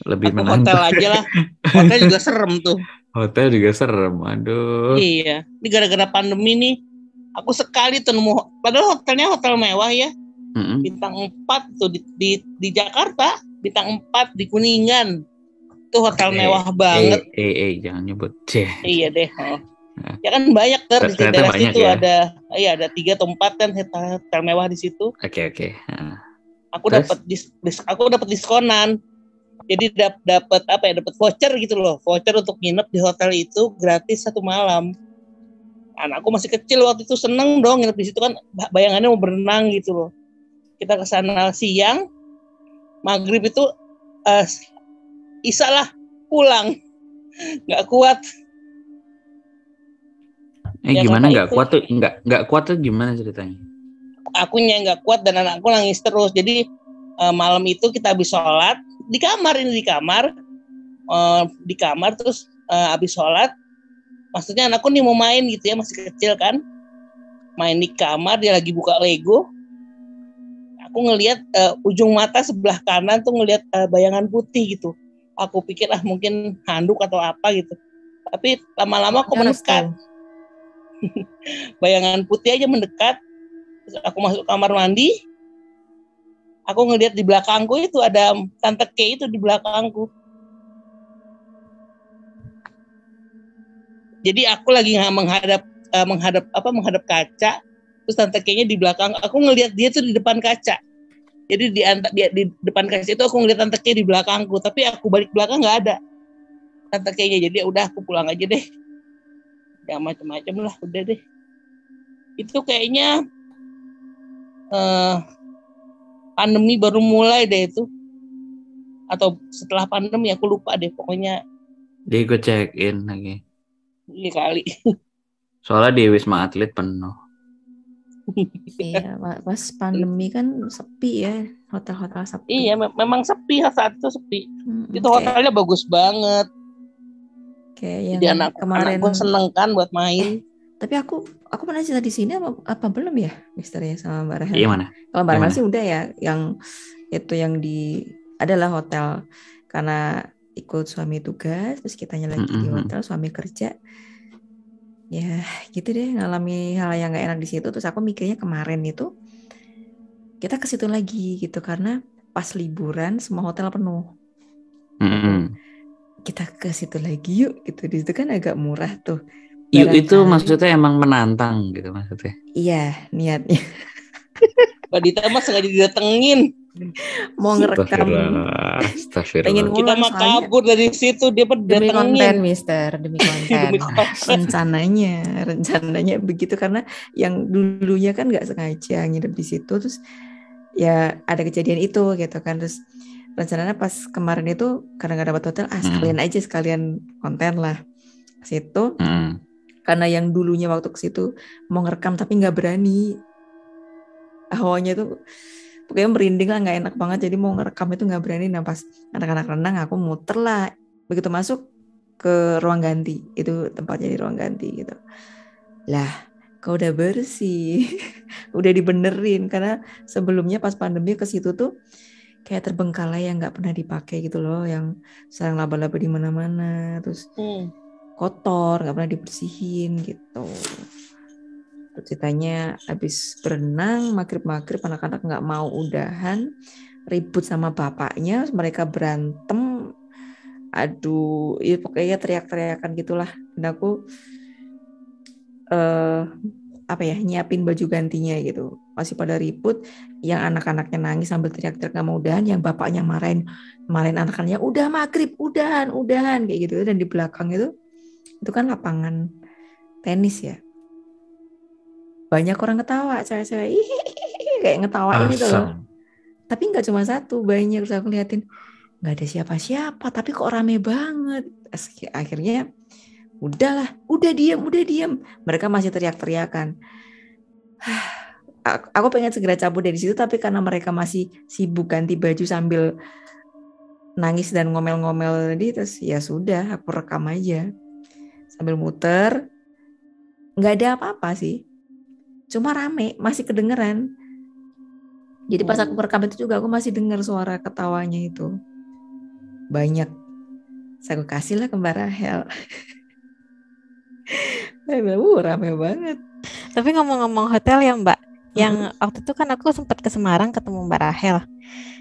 Lebih Aku hotel menantang. aja lah. Hotel juga serem tuh. Hotel juga serem. Aduh. Iya. Ini gara-gara pandemi nih. Aku sekali tuh nemu. Padahal hotelnya hotel mewah ya. Mm-mm. Bintang 4 tuh di Jakarta. Bintang 4 di Kuningan. Itu hotel mewah banget. Jangan nyebut. Ceh. Iya deh. Oh. Nah, Ya kan banyak di ternyata daerah banyak situ ya. ada 3 atau 4 kan hotel mewah di situ. Oke. Nah, Aku terus? dapat diskonan. Jadi dapat apa ya? Dapat voucher gitu loh. Voucher untuk nginep di hotel itu gratis 1 malam. Anakku masih kecil waktu itu, seneng dong nginep di situ kan, bayangannya mau berenang gitu loh. Kita ke sana siang, maghrib itu uh, Isa lah pulang, nggak kuat ya Gimana karena nggak itu kuat tuh? Nggak kuat tuh gimana ceritanya? akunya nggak kuat dan anakku nangis terus. Jadi malam itu kita habis sholat di kamar, di kamar terus habis sholat, maksudnya anakku nih mau main gitu ya, masih kecil kan, main di kamar, dia lagi buka Lego. Aku ngelihat ujung mata sebelah kanan tuh ngelihat bayangan putih gitu. Aku pikir mungkin handuk atau apa gitu. Tapi lama-lama kok Pokoknya restu. mendekat. Bayangan putih aja mendekat. Terus aku masuk kamar mandi. Aku ngelihat di belakangku itu ada Tante K itu di belakangku. Jadi aku lagi menghadap kaca. Terus Tante K-nya di belakang. Aku ngelihat dia tuh di depan kaca. Jadi di depan kaca itu aku ngelihat Tante K di belakangku. Tapi aku balik belakang nggak ada Tante K-nya. Jadi udah aku pulang aja deh. Ya macam-macam lah, udah deh. Itu kayaknya pandemi baru mulai deh itu, atau setelah pandemi aku lupa deh pokoknya. Dia gue check in lagi. Ini kali. Soalnya di Wisma Atlet penuh. Iya, pas pandemi kan sepi ya, hotel-hotel sepi. Iya, memang sepi saat itu sepi. Itu Kayak hotelnya bagus banget. yang Jadi anakku seneng kan buat main. Tapi aku pernah cerita di sini apa belum ya, Mister ya, sama Mbak Rahel? Iya mana? Kalau Mbak Rahel sih udah ya, yang itu yang adalah hotel karena ikut suami tugas, terus kitanya lagi di hotel, suami kerja. Ya gitu deh, ngalami hal yang gak enak di situ. Terus aku mikirnya kemarin itu kita ke situ lagi gitu, karena pas liburan semua hotel penuh. Kita ke situ lagi yuk gitu. Di situ kan agak murah tuh. Yuk itu maksudnya emang menantang gitu maksudnya. Iya, niatnya. Mbak Dita mah sengaja didatengin. Mau ngerekam. Pengen Kita mah kabur dari situ, dia demi konten, Mister, demi konten. rencananya begitu, karena yang dulunya kan nggak sengaja nginep di situ, terus ya ada kejadian itu gitu kan. Terus rencananya pas kemarin itu karena nggak dapat hotel, sekalian konten lah ke situ. Karena yang dulunya waktu ke situ mau ngerekam tapi nggak berani, hawanya tuh pokoknya merinding lah, nggak enak banget, jadi mau ngerekam itu nggak berani. Nah pas anak-anak renang aku muter lah, begitu masuk ke ruang ganti, itu tempatnya di ruang ganti gitu lah, kau udah bersih udah dibenerin, karena sebelumnya pas pandemi ke situ tuh kayak terbengkalai yang nggak pernah dipakai gitu loh, yang sarang laba-laba di mana-mana, terus kotor, nggak pernah dibersihin gitu. Ceritanya habis berenang maghrib anak-anak nggak mau udahan, ribut sama bapaknya, mereka berantem, aduh ya pokoknya teriak-teriakan gitulah. Dan aku nyiapin baju gantinya gitu, masih pada ribut, yang anak-anaknya nangis sambil teriak-teriak nggak mau udahan, yang bapaknya marahin anak-anaknya, udah maghrib udahan kayak gitu. Dan di belakang itu kan lapangan tenis ya, banyak orang ketawa, cewek-cewek kayak ngetawain gitu loh. Tapi nggak cuma satu, banyak. Terus aku liatin nggak ada siapa-siapa, tapi kok rame banget. Akhirnya udah diam. Mereka masih teriak-teriakan. Aku pengen segera cabut dari situ, tapi karena mereka masih sibuk ganti baju sambil nangis dan ngomel-ngomel tadi, terus ya sudah, aku rekam aja sambil muter. Nggak ada apa-apa sih, cuma rame, masih kedengeran. Jadi pas aku merekam itu juga aku masih dengar suara ketawanya itu. banyak. Saya kasih lah ke Mbak Rahel. Saya bilang, rame banget. Tapi ngomong-ngomong hotel ya Mbak, yang waktu itu kan aku sempat ke Semarang ketemu Mbak Rahel.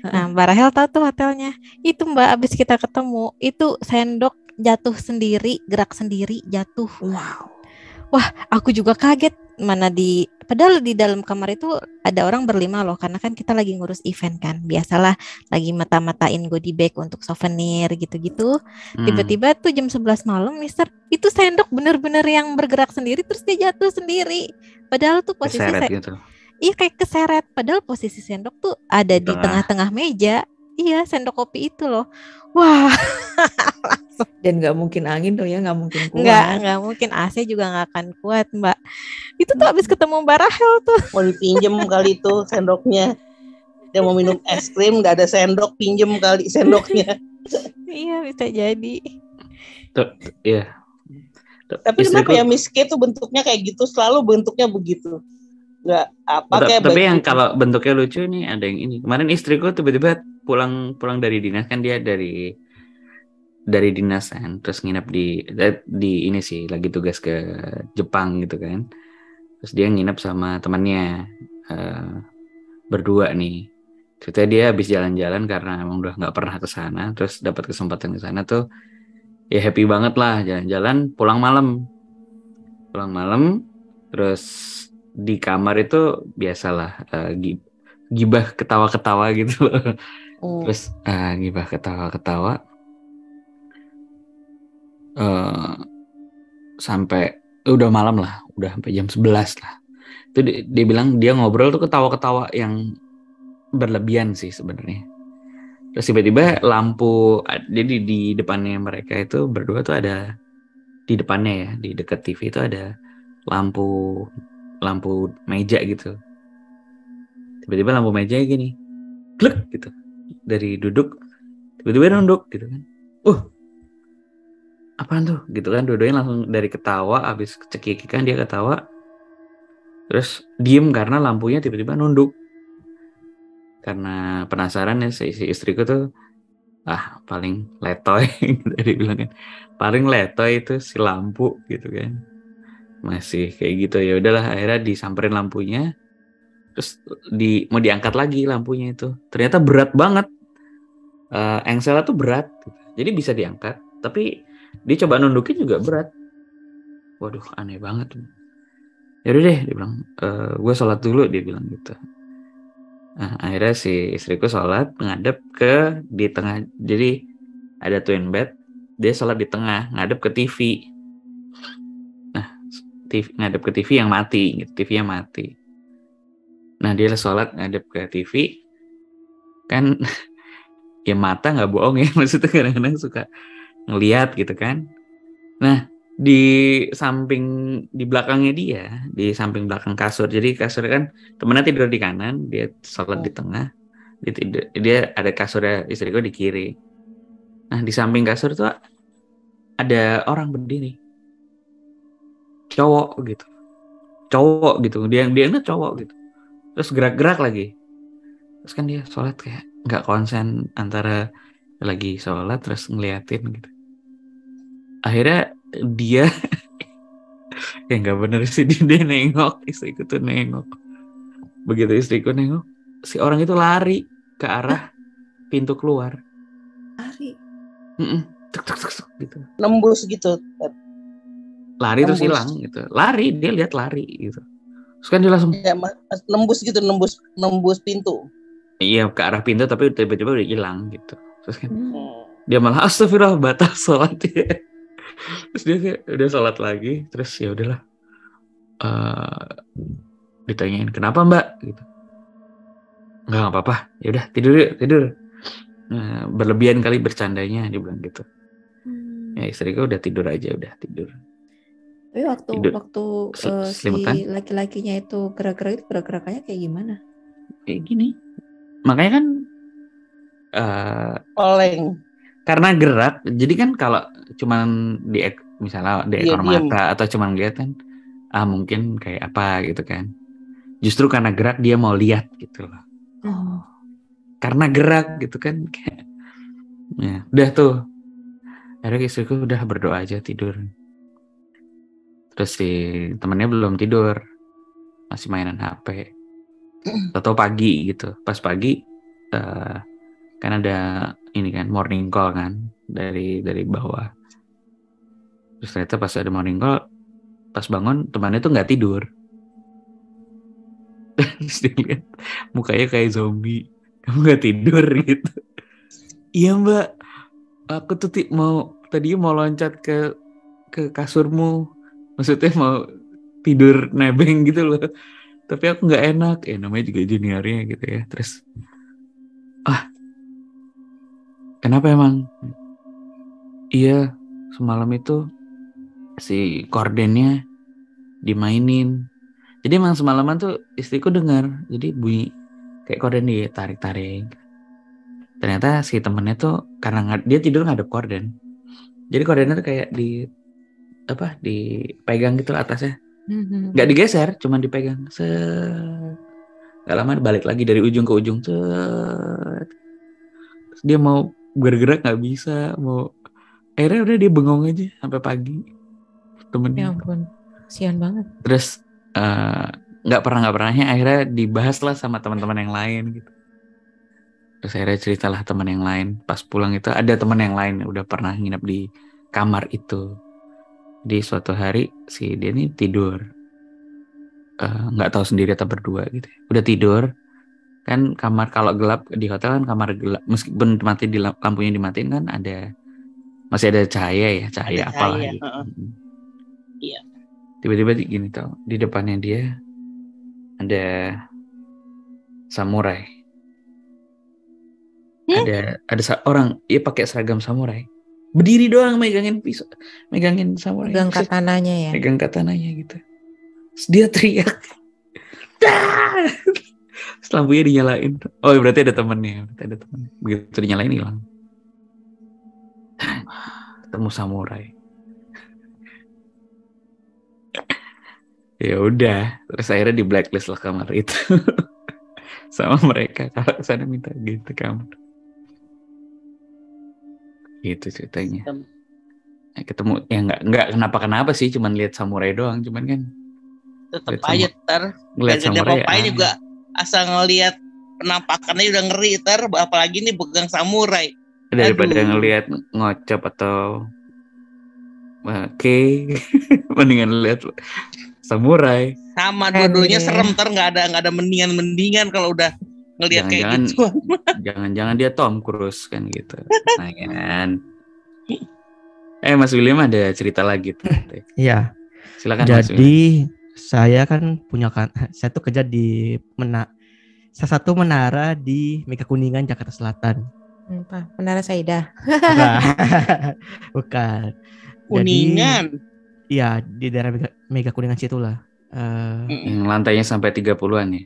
Nah Mbak Rahel tahu tuh hotelnya. Itu Mbak, abis kita ketemu, itu sendok jatuh sendiri, gerak sendiri, jatuh. Wow. Wah, aku juga kaget. Padahal di dalam kamar itu ada orang berlima loh, karena kan kita lagi ngurus event kan. Biasalah lagi mata-matain goodie bag untuk souvenir gitu-gitu. Tiba-tiba tuh jam 11 malam, Mister, itu sendok bener-bener yang bergerak sendiri, terus dia jatuh sendiri. Padahal tuh posisi Gitu. Iya kayak keseret. Padahal posisi sendok tuh ada di tengah-tengah meja. Iya, sendok kopi itu loh. Wah. Dan nggak mungkin angin dong ya, nggak mungkin kuat. Nggak mungkin, AC juga nggak akan kuat Mbak. Itu tuh abis ketemu Mbak Rahel tuh. Mau dipinjem kali itu sendoknya. Dia mau minum es krim, nggak ada sendok, pinjem kali sendoknya. Iya bisa jadi. Iya. Tapi kenapa ya Miss K tuh bentuknya kayak gitu, selalu bentuknya begitu. Nggak apa kayak. Tapi yang kalau bentuknya lucu nih ada yang ini. Kemarin istriku tiba-tiba pulang dari dinas, kan dia dari dinas kan, terus nginep di ini sih, lagi tugas ke Jepang gitu kan. Terus dia nginep sama temannya berdua nih. Ceritanya dia habis jalan-jalan karena emang udah nggak pernah ke sana, terus dapat kesempatan ke sana tuh ya happy banget lah, jalan-jalan pulang malam. Terus di kamar itu biasalah gibah ketawa-ketawa gitu loh. Terus gibah ketawa-ketawa sampai udah malam lah, udah sampai jam 11 lah. Itu dia bilang dia ngobrol tuh ketawa-ketawa yang berlebihan sih sebenarnya. Terus tiba-tiba lampu, jadi di depannya mereka itu berdua tuh ada, di depannya ya, di dekat TV itu ada lampu meja gitu. Tiba-tiba lampu meja gini, glek gitu. Dari duduk tiba-tiba nunduk gitu kan. Apaan tuh gitu kan, dua-duanya langsung dari ketawa, abis cekikikan dia ketawa, terus diem karena lampunya tiba-tiba nunduk. Karena penasaran ya si istriku tuh, paling letoy gitu dia bilang kan, paling letoy itu si lampu gitu kan, masih kayak gitu. Ya udahlah, akhirnya disamperin lampunya, terus mau diangkat lagi lampunya itu, ternyata berat banget, engselnya tuh berat gitu. Jadi bisa diangkat, tapi dia coba nundukin juga berat. Waduh, aneh banget. Yaudah deh, dia bilang, gue sholat dulu, dia bilang gitu. Nah, akhirnya si istriku sholat ngadep ke di tengah, jadi ada twin bed, dia sholat di tengah ngadep ke TV. Nah, ngadep ke TV yang mati, gitu, TV-nya mati. Nah, dia sholat ngadep ke TV, kan ya mata nggak bohong ya, maksudnya kadang-kadang suka ngelihat gitu kan. Nah, di belakangnya dia, di samping belakang kasur. Jadi kasur kan temennya tidur di kanan, dia sholat di tengah. Dia ada kasurnya istriku di kiri. Nah, di samping kasur tuh ada orang berdiri. Cowok gitu. Dia cowok gitu. Terus gerak-gerak lagi. Terus kan dia sholat kayak nggak konsen antara lagi sholat terus ngeliatin gitu. Akhirnya dia ya nggak bener sih, dia nengok, istriku tuh nengok. Begitu istriku nengok, si orang itu lari ke arah pintu keluar. Lari. Tuk, gitu. Nembus gitu. Lari terus hilang gitu. Lari, dia lihat lari gitu. Terus kan dia langsung nembus gitu, nembus pintu. Iya, ke arah pintu tapi tiba-tiba udah hilang gitu. Terus kan dia malah astagfirullah, batal sholat dia. Terus dia kayak udah sholat lagi, terus ya udahlah, ditanyain kenapa mbak gitu, nggak apa-apa, ya udah tidur. Nah, berlebihan kali bercandanya, dia bilang gitu. Ya istriku udah tidur aja, udah tidur. Tapi waktu si laki-lakinya itu gerak-gerakannya kayak gimana? Kayak gini, makanya kan oleng. Karena gerak, jadi kan kalau cuman misalnya di ekor mata atau cuman lihat kan, mungkin kayak apa gitu kan. Justru karena gerak dia mau lihat gitu loh. Karena gerak gitu kan, kayak Ya, udah tuh. Akhirnya istriku udah berdoa aja tidur. Terus si temennya belum tidur, masih mainan HP. Atau pagi gitu. Pas pagi kan ada ini kan morning call kan dari bawah. Terus ternyata pas ada morning call, pas bangun temannya tuh nggak tidur. Terus dia lihat mukanya kayak zombie. Kamu nggak tidur gitu. Iya mbak, aku tuh tadi mau loncat ke kasurmu. Maksudnya mau tidur nebeng gitu loh. Tapi aku nggak enak. Namanya juga juniornya gitu ya. Terus, kenapa emang? Iya, semalam itu si kordennya dimainin. Jadi emang semalaman tuh istriku dengar. Jadi bunyi kayak korden ditarik-tarik. Ternyata si temennya tuh karena dia tidur ngadep korden. Jadi kordennya tuh kayak dipegang gitu atasnya. Nggak digeser, cuma dipegang. Gak lama balik lagi dari ujung ke ujung. Terus dia mau bergerak nggak bisa. Akhirnya udah dia bengong aja sampai pagi. Ya Temennya. ampun, kasihan banget. Terus nggak pernahnya akhirnya dibahas lah sama teman-teman yang lain gitu. Terus akhirnya ceritalah teman yang lain. Pas pulang itu ada teman yang lain yang udah pernah nginep di kamar itu. Di suatu hari si dia nih tidur, nggak tahu sendiri atau berdua gitu. Udah tidur kan, kamar kalau gelap di hotel kan kamar gelap, meskipun lampunya dimatiin kan masih ada cahaya Ada apalah cahaya, gitu. Iya. Tiba-tiba gini tau, di depannya dia ada samurai. Ada orang pakai seragam samurai, berdiri doang megangin pisau, megangin samurai, Pegang katananya ya. megang katananya gitu. Terus dia teriak, dah! Lampunya dinyalain. Oh berarti ada temennya. Begitu dinyalain hilang. Ketemu samurai. Ya udah, terus akhirnya di blacklist lah kamar itu sama mereka. Kalau kesana minta gitu kamar. Gitu ceritanya. Ketemu ya nggak kenapa sih, cuman lihat samurai doang, cuman kan Tetap aja ngeliat samurai juga asal ngelihat penampakannya udah ngeri, apalagi nih pegang samurai. Daripada ngelihat ngocap atau mendingan lihat samurai. Sama dua-duanya serem, nggak ada mendingan kalau udah ngelihat kayak gitu. Jangan-jangan dia Tom Cruise kan gitu. Nah kan. Mas William ada cerita lagi tuh. Iya. Silakan. Jadi saya kan saya tuh kerja di salah satu menara di Mega Kuningan, Jakarta Selatan. Menara Saidah. Bukan. Kuningan. Iya, di daerah Mega Kuningan situ lah. Yang lantainya sampai 30-an ya?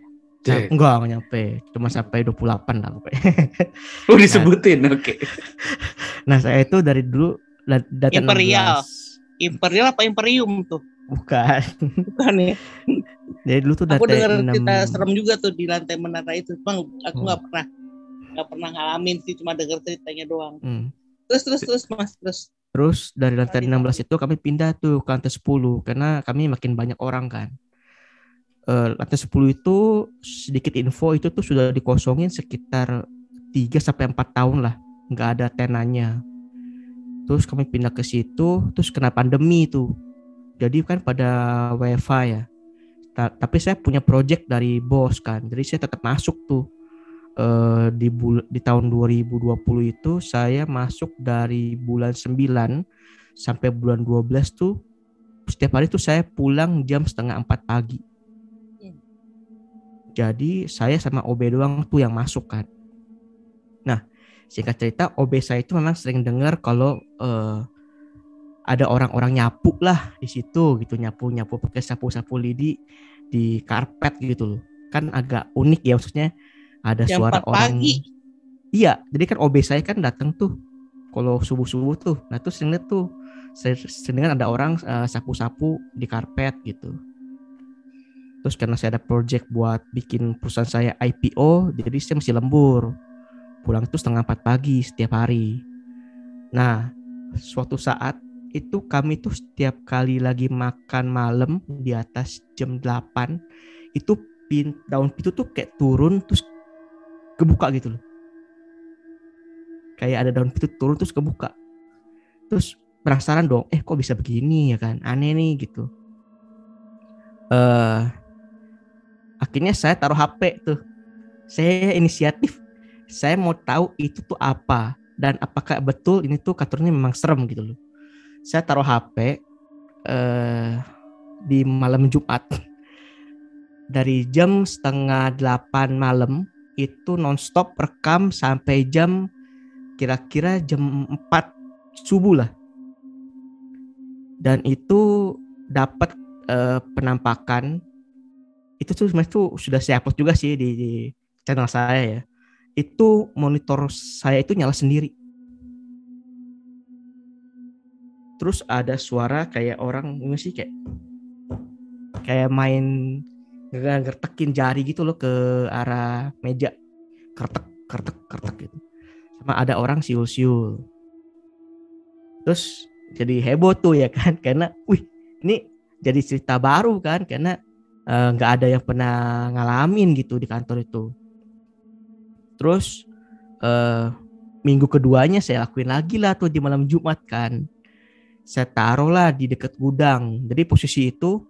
Enggak nyampe, cuma sampai 28 lah pokoknya. Oh disebutin, oke. Nah saya itu dari dulu data Imperial. Imperial apa Imperium tuh? Bukan ya. Dari dulu tuh aku dengar cerita serem juga tuh di lantai menara itu, bang. Aku nggak pernah ngalamin sih, cuma dengar ceritanya doang. Terus mas. Terus dari lantai 16 itu kami pindah tuh ke lantai 10 karena kami makin banyak orang kan. Lantai 10 itu sedikit info itu tuh sudah dikosongin sekitar 3-4 tahun lah, nggak ada tenannya. Terus kami pindah ke situ, terus kena pandemi itu. Jadi kan pada WFH ya. Tapi saya punya project dari bos kan, jadi saya tetap masuk tuh. Di tahun 2020 itu saya masuk dari bulan 9 sampai bulan 12 tuh setiap hari tuh saya pulang jam 3:30 pagi. Jadi saya sama OB doang tuh yang masuk kan. Nah singkat cerita OB saya itu memang sering dengar kalau ada orang-orang nyapu lah di situ gitu, nyapu pakai sapu lidi di karpet gitu loh. Kan agak unik ya, maksudnya ada jam suara orang pagi. Iya, jadi kan OB saya kan datang tuh kalau subuh-subuh tuh. Nah tuh sering lihat tuh, sering ada orang sapu-sapu di karpet gitu. Terus karena saya ada project buat bikin perusahaan saya IPO, jadi saya mesti lembur. Pulang tuh 3:30 pagi setiap hari. Nah, suatu saat itu kami tuh setiap kali lagi makan malam di atas jam 8 itu daun pintu tuh kayak turun terus kebuka gitu loh. Kayak ada daun pintu turun terus kebuka. Terus penasaran dong, kok bisa begini ya kan? Aneh nih gitu. Akhirnya saya taruh HP tuh. Saya inisiatif. Saya mau tahu itu tuh apa dan apakah betul ini tuh kantornya memang serem gitu loh. Saya taruh HP di malam Jumat dari jam 7:30 malam itu nonstop rekam sampai jam kira-kira jam 4 subuh lah. Dan itu dapat penampakan itu tuh sebenarnya tuh sudah saya upload juga sih di channel saya ya. Itu monitor saya itu nyala sendiri. Terus ada suara kayak orang ini sih kayak main ngertekin jari gitu loh ke arah meja. Kertek gitu. Sama ada orang siul-siul. Terus jadi heboh tuh ya kan, karena ini jadi cerita baru kan, karena nggak ada yang pernah ngalamin gitu di kantor itu. Terus minggu keduanya saya lakuin lagi lah tuh di malam Jumat kan. Saya taruh lah di dekat gudang. Jadi posisi itu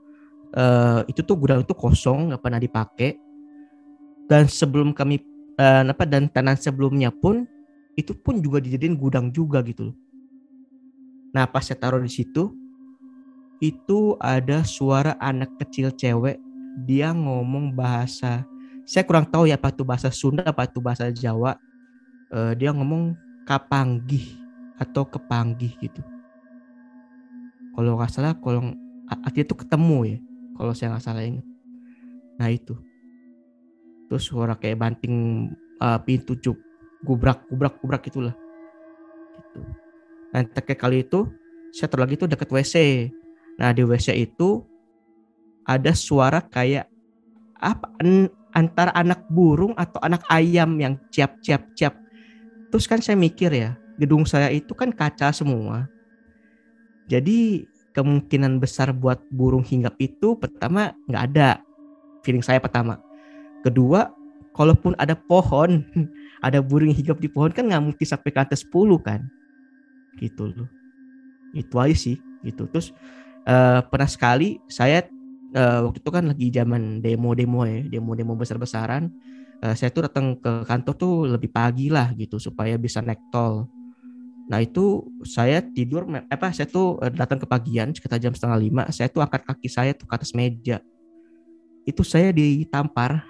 tuh gudang itu kosong, nggak pernah dipakai. Dan sebelum kami dan tanah sebelumnya pun itu pun juga dijadiin gudang juga gitu. Nah pas saya taruh di situ, itu ada suara anak kecil cewek, dia ngomong bahasa, saya kurang tahu ya apa itu bahasa Sunda apa itu bahasa Jawa. Dia ngomong kapanggih atau kepanggih gitu. Kalau nggak salah, kalau artinya itu ketemu ya, kalau saya nggak salah ingat. Nah itu, terus suara kayak banting pintu gubrak itulah. Gitu. Nah terakhir kali itu saya taruh lagi itu dekat WC. Nah di WC itu ada suara kayak apa antara anak burung atau anak ayam yang ciap. Terus kan saya mikir ya, gedung saya itu kan kaca semua. Jadi kemungkinan besar buat burung hinggap itu pertama nggak ada. Feeling saya pertama. Kedua, kalaupun ada pohon, ada burung hinggap di pohon kan nggak mungkin sampai ke atas 10 kan. Gitu loh. Itu aja sih gitu. Terus pernah sekali saya waktu itu kan lagi zaman demo besar-besaran. Saya tuh datang ke kantor tuh lebih pagi lah gitu supaya bisa naik tol. Nah itu saya saya tuh datang ke pagian sekitar jam 4:30. Saya tuh angkat kaki saya tuh ke atas meja. Itu saya ditampar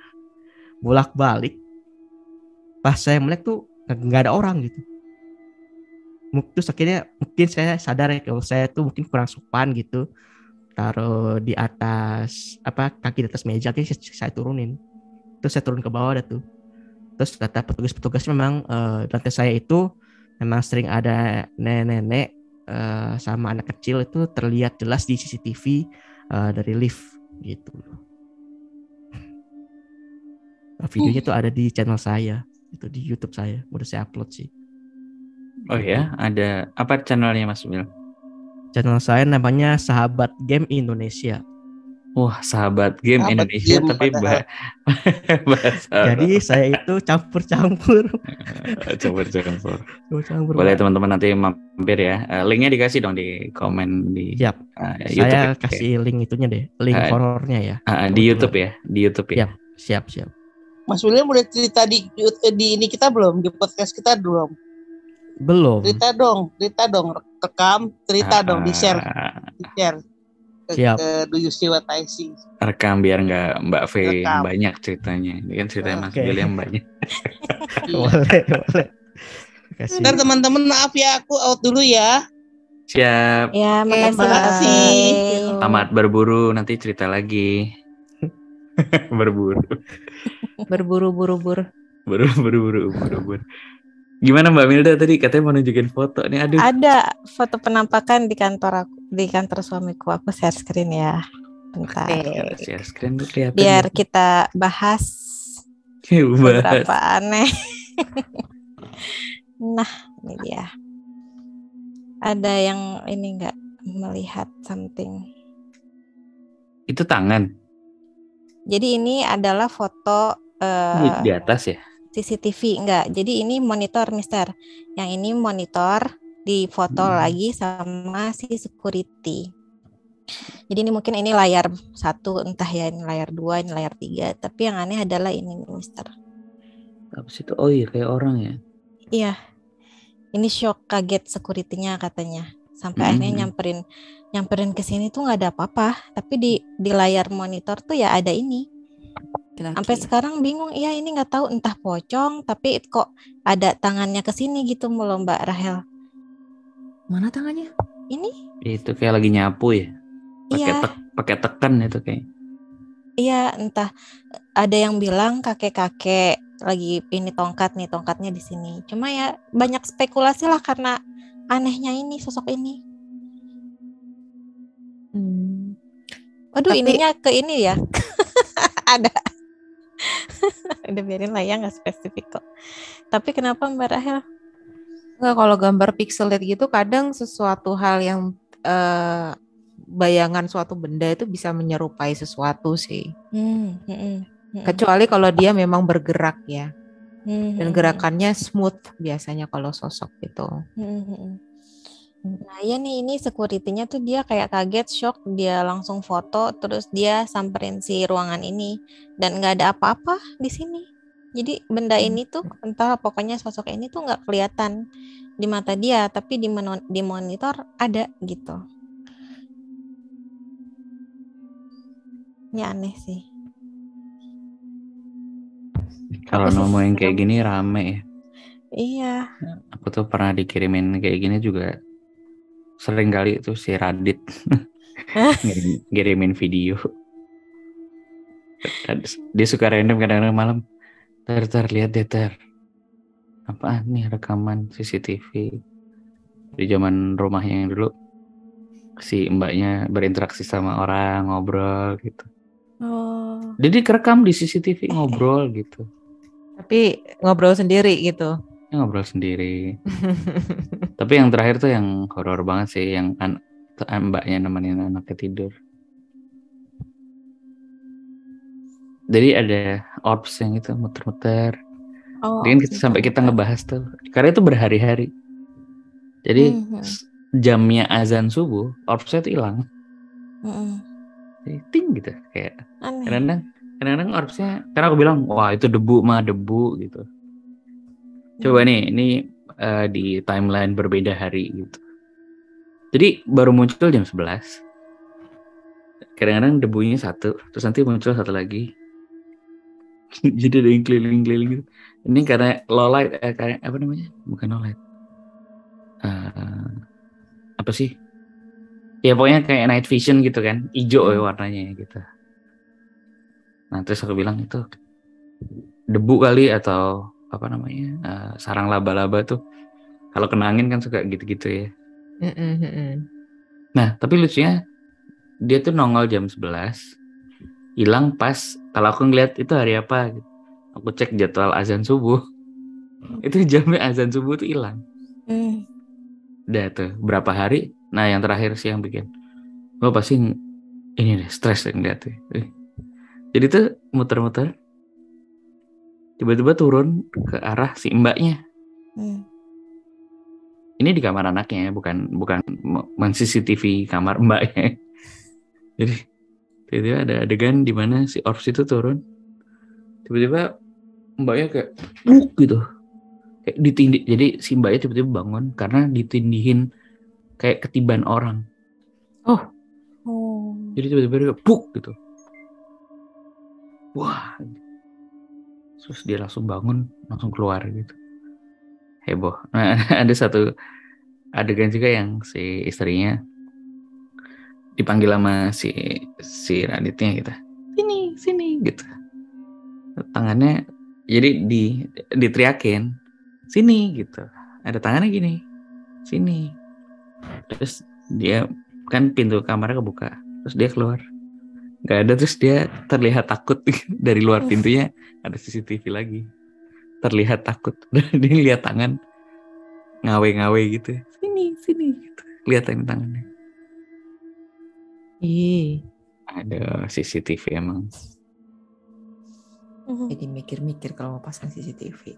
bolak-balik. Pas saya melek tuh nggak ada orang gitu. Terus akhirnya mungkin saya sadar ya kalau saya tuh mungkin kurang sopan gitu, taruh di atas kaki di atas meja, akhirnya saya turunin. Terus saya turun ke bawah ada tuh. Terus kata petugas memang lantai saya itu memang sering ada nenek-nenek sama anak kecil itu terlihat jelas di CCTV dari lift gitu. Videonya tuh ada di channel saya, itu di YouTube saya, udah saya upload sih. Oh ya, ada apa channelnya Mas Mil? Channel saya namanya Sahabat Game Indonesia. Wah, Sahabat Game Indonesia game, tapi bahasa. Jadi saya itu campur-campur. Boleh teman-teman nanti mampir ya. Linknya dikasih dong di komen di Siap. YouTube. Saya kasih link itunya deh, link horornya ya. Di YouTube ya, di YouTube ya. Siap. Mas William udah cerita di ini kita belum, di podcast kita belum? Belum. Cerita dong, rekam, cerita dong, di share. Ke Do You See What I See. Rekam biar nggak Mbak V banyak ceritanya. Ini kan ceritanya Mas William banyak. Boleh. Ntar teman-teman maaf ya, aku out dulu ya. Siap. Ya, makasih. Selamat berburu, nanti cerita lagi. Berburu. Berburu-buru. Gimana Mbak Milda tadi katanya mau nunjukin foto nih? Aduh. Ada foto penampakan di kantor aku, di kantor suamiku. Aku share screen ya. Bentar. Share screen tuh kelihatan. Biar kita bahas beberapa aneh. Nah, ini dia. Ada yang ini nggak melihat something? Itu tangan Jadi ini adalah foto di atas ya. CCTV enggak. Jadi ini monitor, Mister. Yang ini monitor difoto lagi sama si security. Jadi ini mungkin ini layar 1, entah ya ini layar 2, ini layar 3. Tapi yang aneh adalah ini, Mister. Apa sih itu? Oh iya, kayak orang ya. Iya. Ini shock, kaget security-nya katanya. Sampai akhirnya nyamperin ke sini tuh nggak ada apa-apa. Tapi di layar monitor tuh ya ada ini. Sampai sekarang bingung, iya ini nggak tahu entah pocong, tapi kok ada tangannya ke sini gitu mulu Mbak Rahel. Mana tangannya? Ini? Itu kayak lagi nyapu ya. Pakai tekan itu kayak. Iya, entah ada yang bilang kakek-kakek lagi ini tongkatnya di sini. Cuma ya banyak spekulasi lah karena anehnya ini sosok ini. Waduh, Tapi- ininya ke ini ya. Ada. Udah biarin lah ya, nggak spesifik kok. Tapi kenapa Mbak Rahel? Enggak, kalau gambar pixelate gitu kadang sesuatu hal yang bayangan suatu benda itu bisa menyerupai sesuatu sih. Kecuali kalau dia memang bergerak ya. Dan gerakannya smooth biasanya kalau sosok gitu. Nah ya nih, ini security-nya tuh dia kayak kaget, shock, dia langsung foto, terus dia samperin si ruangan ini dan nggak ada apa-apa di sini. Jadi benda ini tuh entah pokoknya sosok ini tuh nggak kelihatan di mata dia, tapi di monitor ada gitu. Ini aneh sih. Kalau Apa sih? ngomongin kayak gini rame ya. Iya. Aku tuh pernah dikirimin kayak gini juga. Sering kali itu si Radit ngirimin video. Dia suka random kadang-kadang malam. Ter lihat deh ter. Apaan nih rekaman CCTV di zaman rumahnya yang dulu. Si mbaknya berinteraksi sama orang, ngobrol gitu. Oh. Jadi kerekam di CCTV ngobrol gitu. Tapi ngobrol sendiri gitu. Ngobrol sendiri. Tapi yang terakhir tuh yang horor banget sih, yang mbaknya nemenin anaknya tidur. Jadi ada orbs yang itu muter-muter. Oh, Jadi kan sampai kita ngebahas tuh, karena itu berhari-hari. Jadi jamnya azan subuh, orbsnya tuh hilang. Jadi ting gitu, kayak kadang-kadang orbsnya, karena aku bilang, wah itu debu gitu. Coba nih, ini di timeline berbeda hari gitu. Jadi baru muncul jam 11. Kadang-kadang debunya satu, terus nanti muncul satu lagi. Jadi ada yang keliling-keliling gitu. Ini karena low light, kayak apa namanya? Bukan low light. Apa sih? Ya pokoknya kayak night vision gitu kan, hijau ya warnanya gitu. Nah terus aku bilang itu debu kali atau apa namanya, sarang laba-laba tuh kalau kena angin kan suka gitu-gitu ya. Nah tapi lucunya dia tuh nongol jam 11, hilang pas kalau aku ngeliat itu hari apa gitu. Aku cek jadwal azan subuh, itu jamnya azan subuh tuh hilang. Udah tuh berapa hari. Nah yang terakhir sih yang bikin gue pasti ini deh stres ngeliatnya. Jadi tuh muter-muter, tiba-tiba turun ke arah si mbaknya. Ini di kamar anaknya, bukan CCTV kamar mbaknya. Jadi tiba-tiba ada adegan di mana si orbs itu turun, tiba-tiba mbaknya kayak gitu, kayak ditindih. Jadi si mbaknya tiba-tiba bangun karena ditindihin kayak ketiban orang. Jadi tiba-tiba dia puk gitu. Wah. Terus dia langsung bangun, langsung keluar gitu. Heboh. Nah, ada satu adegan juga yang si istrinya dipanggil sama si Raditnya gitu. Sini gitu. Tangannya jadi diteriakin, sini gitu. Ada tangannya gini. Sini. Terus dia kan pintu kamarnya kebuka. Terus dia keluar. Gak ada, terus dia terlihat takut dari luar pintunya ada CCTV lagi. Terlihat takut. Dia lihat tangan ngawe-ngawe gitu. sini kelihatan tangannya. Ada CCTV emang. Jadi mikir-mikir kalau mau pasang CCTV.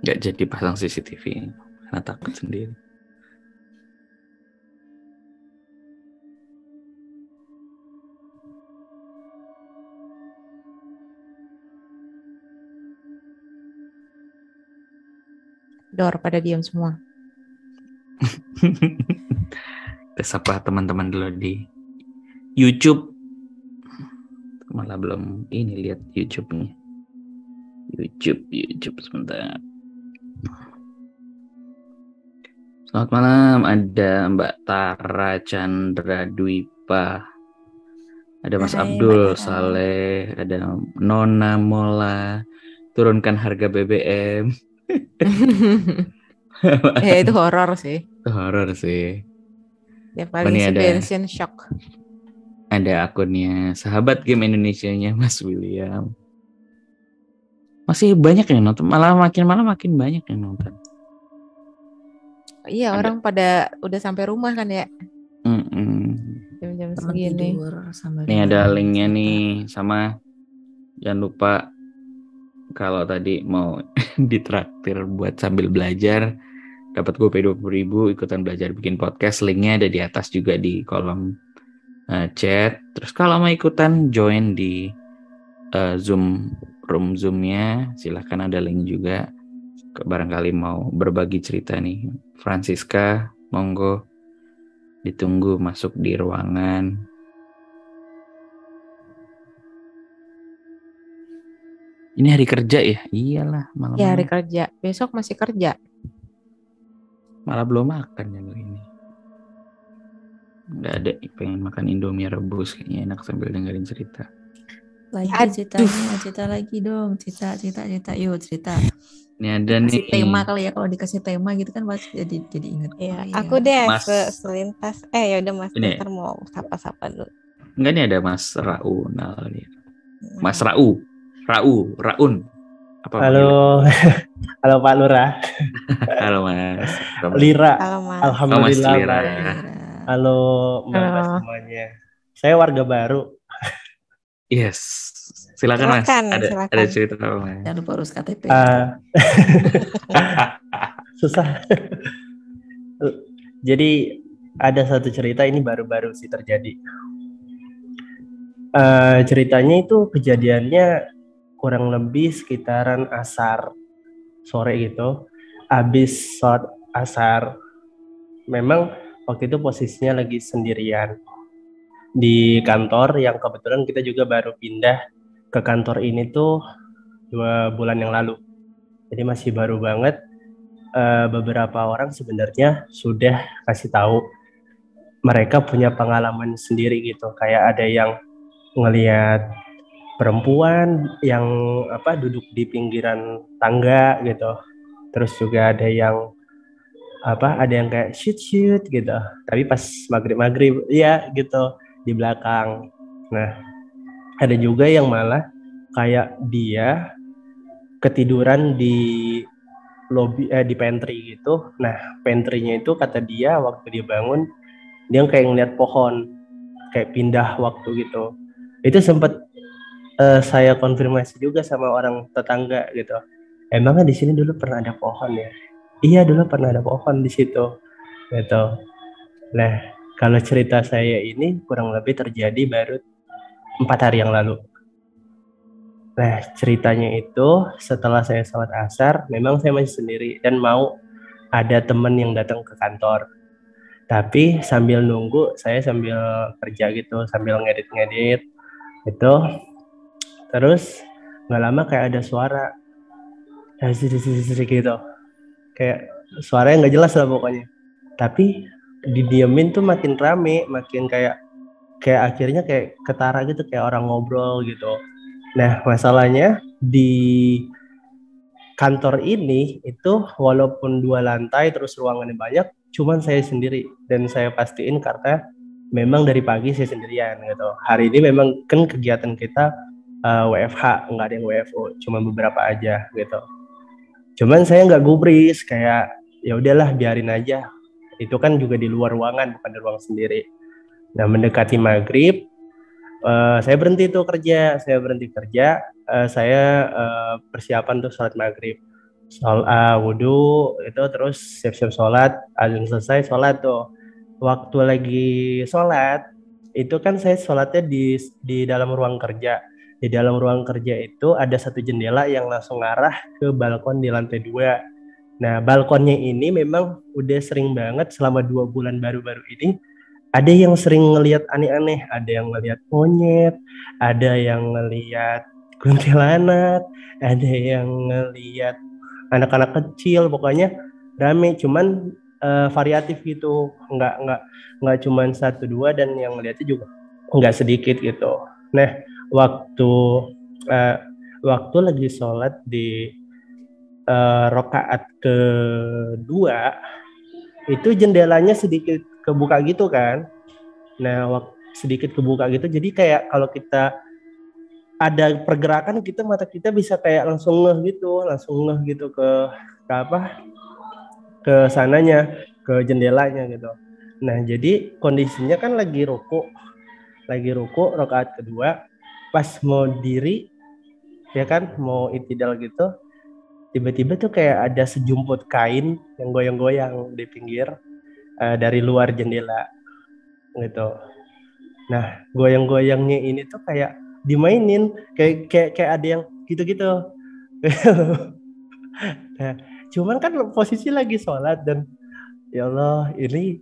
Nggak jadi pasang CCTV karena takut sendiri. Dor pada diam semua. Kita sapa teman-teman dulu di YouTube. Malah belum ini lihat YouTube-nya. YouTube sebentar. Selamat malam, ada Mbak Tara Chandra Dwipa, ada Mas Abdul Saleh, ada Nona Mola, turunkan harga BBM. Itu horor sih. Horor sih. Ya paling si bensin shock. Ada akunnya Sahabat Game Indonesianya Mas William. Masih banyak yang nonton, malah makin banyak yang nonton. Iya, orang pada udah sampai rumah kan ya. Jam-jam segini. Nih ada linknya nih, sama jangan lupa kalau tadi mau ditraktir buat sambil belajar dapat GoPay 20.000 ikutan belajar bikin podcast, linknya ada di atas juga di kolom chat. Terus kalau mau ikutan join di room Zoom-nya, silahkan, ada link juga. Barangkali mau berbagi cerita nih, Francisca, monggo ditunggu masuk di ruangan. Ini hari kerja ya? Iyalah, malam. Ya hari kerja, besok masih kerja. Malah belum makan yang ini. Nggak ada, pengen makan Indomie rebus, kayaknya enak sambil dengerin cerita. Cerita lagi dong, cerita yuk cerita. Ini ada nih tema kali ya, kalau dikasih tema gitu kan pasti jadi inget. Ya, aku deh selintas. Ya udah Mas, ntar mau sapa-sapa dulu. Enggak, nih ada Mas Raunal nih. Mas Raun. Apa halo. Halo Pak Lurah. Halo Mas. Lira. Halo Mas. Alhamdulillah. Mas Lira. Halo Mbak semuanya. Saya warga baru. Yes. Silakan Mas. Ada cerita apa Mas? Jangan lupa urus KTP. Susah. Jadi ada satu cerita, ini baru-baru sih terjadi. Ceritanya itu kejadiannya kurang lebih sekitaran asar sore gitu. Habis sholat asar. Memang waktu itu posisinya lagi sendirian di kantor, yang kebetulan kita juga baru pindah ke kantor ini tuh 2 bulan yang lalu. Jadi masih baru banget. Beberapa orang sebenarnya sudah kasih tahu mereka punya pengalaman sendiri gitu. Kayak ada yang ngelihat perempuan yang duduk di pinggiran tangga gitu. Terus juga ada yang kayak shoot gitu. Tapi pas maghrib ya gitu di belakang. Nah, ada juga yang malah kayak dia ketiduran di lobby di pantry gitu. Nah, pantry-nya itu kata dia waktu dia bangun dia kayak ngeliat pohon kayak pindah waktu gitu. Itu sempat saya konfirmasi juga sama orang tetangga gitu. Emangnya di sini dulu pernah ada pohon ya? Iya, dulu pernah ada pohon di situ. Gitu. Nah, kalau cerita saya ini kurang lebih terjadi baru 4 hari yang lalu. Nah, ceritanya itu setelah saya sholat asar, memang saya masih sendiri dan mau ada teman yang datang ke kantor. Tapi sambil nunggu, saya sambil kerja gitu, sambil ngedit gitu. Terus nggak lama kayak ada suara gitu, kayak suaranya nggak jelas lah pokoknya. Tapi didiemin tuh makin rame, makin kayak akhirnya kayak ketara gitu, kayak orang ngobrol gitu. Nah, masalahnya di kantor ini itu walaupun 2 lantai terus ruangannya banyak, cuman saya sendiri, dan saya pastiin karena memang dari pagi saya sendirian gitu. Hari ini memang kan kegiatan kita WFH, nggak ada yang WFO, cuma beberapa aja gitu. Cuman saya nggak gubris, kayak ya udahlah biarin aja. Itu kan juga di luar ruangan, bukan di ruang sendiri. Nah, mendekati maghrib, saya berhenti kerja. Saya persiapan tuh sholat maghrib. Wudhu itu, terus siap-siap sholat. Azan selesai, sholat tuh. Waktu lagi sholat, itu kan saya sholatnya di dalam ruang kerja. Di dalam ruang kerja itu ada satu jendela yang langsung ngarah ke balkon di lantai 2. Nah, balkonnya ini memang udah sering banget selama 2 bulan baru-baru ini. Ada yang sering ngelihat aneh-aneh, ada yang ngelihat monyet, ada yang ngelihat kuntilanak, ada yang ngelihat anak-anak kecil, pokoknya rame. Cuman variatif gitu, nggak cuman 1-2, dan yang ngelihatnya juga nggak sedikit gitu. Nah, waktu lagi sholat di rakaat kedua, itu jendelanya sedikit kebuka gitu kan. Nah, sedikit kebuka gitu, jadi kayak kalau kita ada pergerakan, mata kita bisa kayak langsung ngeh gitu ke sananya, ke jendelanya gitu. Nah, jadi kondisinya kan lagi ruku rakaat kedua, pas mau diri ya kan, mau itidal gitu, tiba-tiba tuh kayak ada sejumput kain yang goyang-goyang di pinggir dari luar jendela gitu. Nah, goyang-goyangnya ini tuh kayak dimainin, kayak ada yang gitu-gitu. Nah, cuman kan posisi lagi sholat, dan ya Allah, ini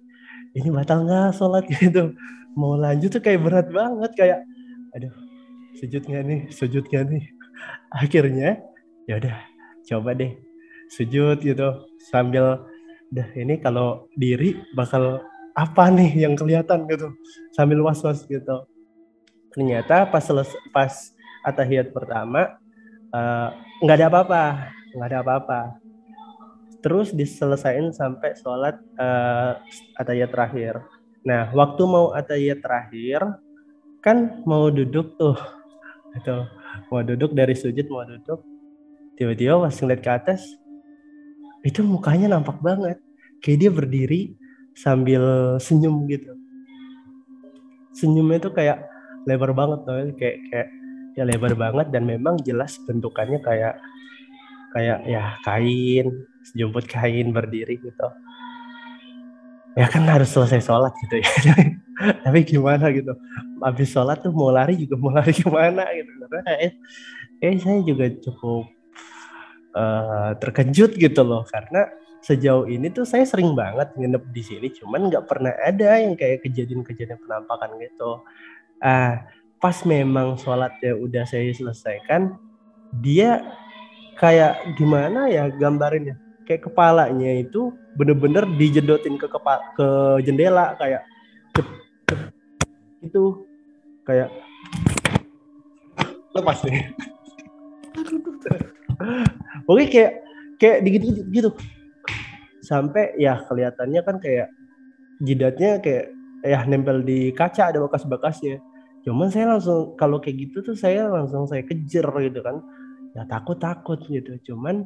batal nggak sholat gitu. Mau lanjut tuh kayak berat banget, kayak aduh, sujud nggak nih. Akhirnya ya udah, coba deh sujud gitu, sambil ini kalau diri bakal apa nih yang kelihatan gitu, sambil was-was gitu. Ternyata pas atahiyat pertama nggak ada apa-apa. Terus diselesain sampai sholat atahiyat terakhir. Nah, waktu mau atahiyat terakhir kan mau duduk tuh, gitu. Mau duduk dari sujud, mau duduk, tiba-tiba pas ngeliat ke atas, itu mukanya nampak banget kayak dia berdiri sambil senyum gitu. Senyumnya tuh kayak lebar banget tuh, kayak ya lebar banget, dan memang jelas bentukannya kayak ya kain, sejumput kain berdiri gitu. Ya kan harus selesai sholat gitu ya. Tapi gimana gitu, habis sholat tuh mau lari kemana gitu. Karena saya juga cukup terkejut gitu loh, karena sejauh ini tuh saya sering banget nginep di sini, cuman nggak pernah ada yang kayak kejadian-kejadian penampakan gitu. Pas memang sholatnya udah saya selesaikan, dia kayak gimana ya gambarinnya, kayak kepalanya itu bener-bener dijedotin ke jendela, kayak itu kayak lepas nih. Oke, kayak digigit gitu. Sampai ya kelihatannya kan kayak jidatnya kayak ya nempel di kaca, ada bekas-bekasnya. Cuman saya langsung, kalau kayak gitu tuh saya kejer gitu kan. Ya takut gitu. Cuman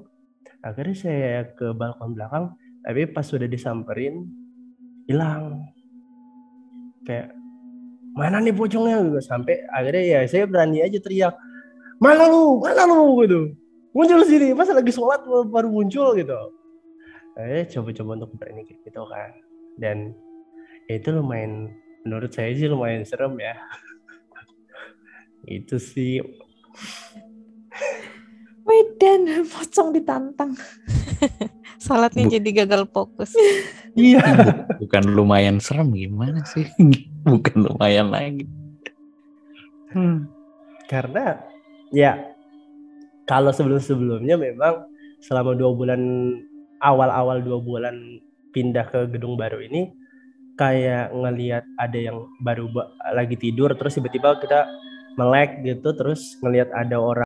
akhirnya saya ke balkon belakang, tapi pas sudah disamperin hilang. Kayak mana nih pocongnya gitu. Sampai akhirnya ya saya berani aja teriak, mana lu gitu. Muncul sini, masa lagi sholat baru muncul gitu. Coba untuk berani kayak gitu kan. Dan itu lumayan, menurut saya sih lumayan serem ya. Itu sih. Wedan, pocong ditantang. Sholatnya jadi gagal fokus. Iya. Bukan lumayan serem, gimana sih? Bukan lumayan lagi. Karena ya kalau sebelumnya memang selama 2 bulan, awal 2 bulan pindah ke gedung baru ini, kayak ngelihat ada yang baru lagi tidur, terus tiba-tiba kita melek gitu, terus ngelihat ada orang